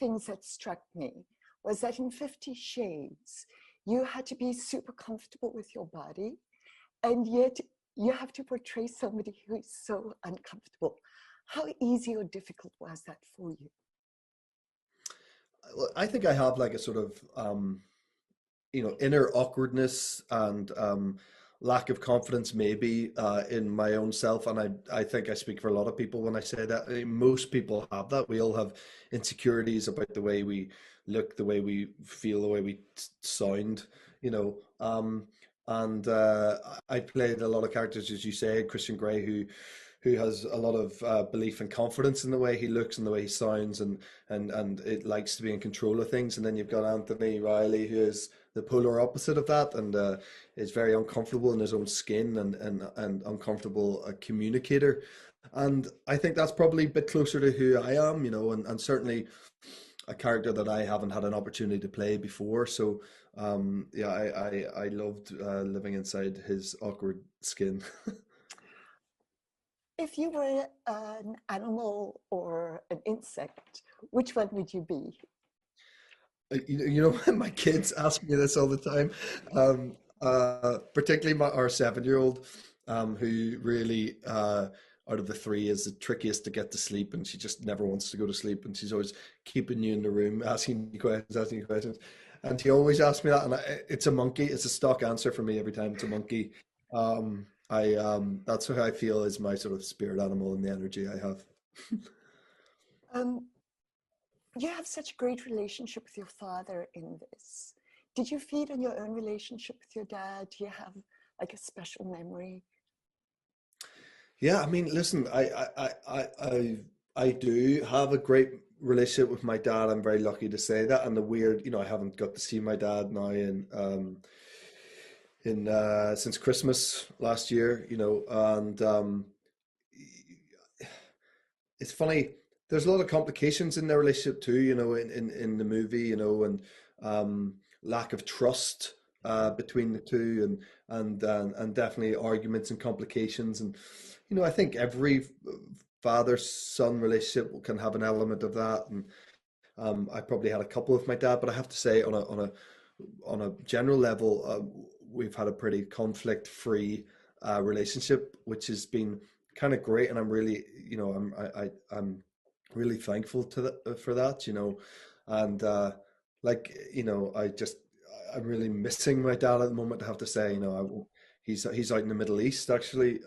things that struck me was that in 50 Shades, you had to be super comfortable with your body, and yet you have to portray somebody who is so uncomfortable. How easy or difficult was that for you? Well, I think I have like a sort of inner awkwardness and lack of confidence maybe in my own self, and I think I speak for a lot of people when I say that. I mean, most people have that. We all have insecurities about the way we look, the way we feel, the way we sound, you know. And I played a lot of characters, as you say, Christian Grey, who has a lot of belief and confidence in the way he looks and the way he sounds, and it likes to be in control of things. And then you've got Anthony Riley, who is the polar opposite of that, and is very uncomfortable in his own skin, and uncomfortable communicator. And I think that's probably a bit closer to who I am, and certainly a character that I haven't had an opportunity to play before. So yeah, I loved living inside his awkward skin. If you were an animal or an insect, which one would you be? My kids ask me this all the time, particularly our 7-year-old, who really, out of the three, is the trickiest to get to sleep, and she just never wants to go to sleep, and she's always keeping you in the room, asking you questions, and she always asks me that, and it's a monkey. It's a stock answer for me every time. It's a monkey. I That's what I feel is my sort of spirit animal and the energy I have. Um, you have such a great relationship with your father in this. Did you feed on your own relationship with your dad? Do you have like a special memory? Yeah, I mean, listen, I do have a great relationship with my dad. I'm very lucky to say that. And the weird, I haven't got to see my dad now in since Christmas last year, and it's funny. There's a lot of complications in their relationship too, in the movie, and lack of trust between the two, and definitely arguments and complications, and I think every father-son relationship can have an element of that, and I probably had a couple with my dad, but I have to say, on a general level, we've had a pretty conflict-free relationship, which has been kind of great, and I'm really, I'm really thankful to for that, and I'm really missing my dad at the moment. I have to say, he's out in the Middle East actually,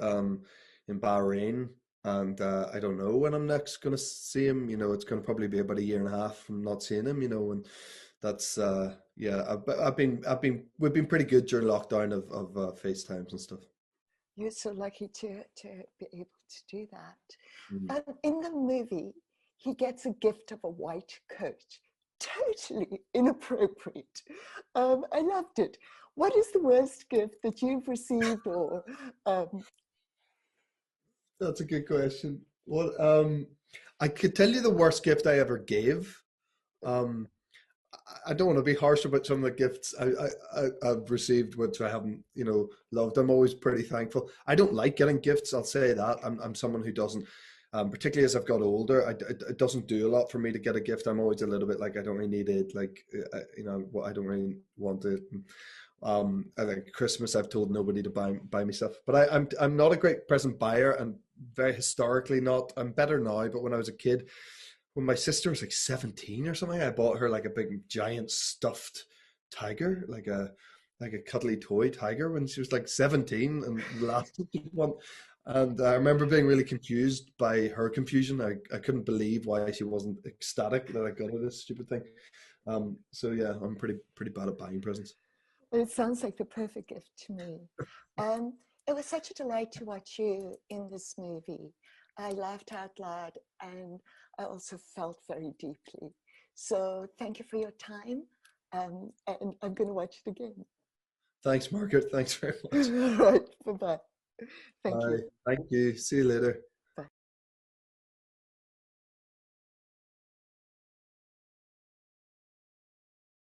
in Bahrain, and I don't know when I'm next going to see him. It's going to probably be about a year and a half from not seeing him. And that's yeah. We've been pretty good during lockdown of FaceTimes and stuff. You're so lucky to be able to do Mm. that. In the movie, he gets a gift of a white coat. Totally inappropriate. I loved it. What is the worst gift that you've received, or That's a good question. What I could tell you the worst gift I ever gave. Um, I don't want to be harsh about some of the gifts I've received, which I haven't, loved. I'm always pretty thankful. I don't like getting gifts. I'll say that. I'm someone who doesn't, particularly as I've got older. It doesn't do a lot for me to get a gift. I'm always a little bit like I don't really need it. Like, I don't really want it. I think Christmas, I've told nobody to buy me stuff. But I'm not a great present buyer, and very historically not. I'm better now. But when I was a kid, when my sister was like 17 or something, I bought her like a big giant stuffed tiger, like a cuddly toy tiger when she was like 17, and the last one. And I remember being really confused by her confusion. I couldn't believe why she wasn't ecstatic that I got her this stupid thing. So yeah, I'm pretty bad at buying presents. well, it sounds like the perfect gift to me. Um, it was such a delight to watch you in this movie. I laughed out loud, and I also felt very deeply. So thank you for your time. And I'm going to watch it again. Thanks, Margaret. Thanks very much. All right, bye bye. Thank Bye. you. Thank you. See you later.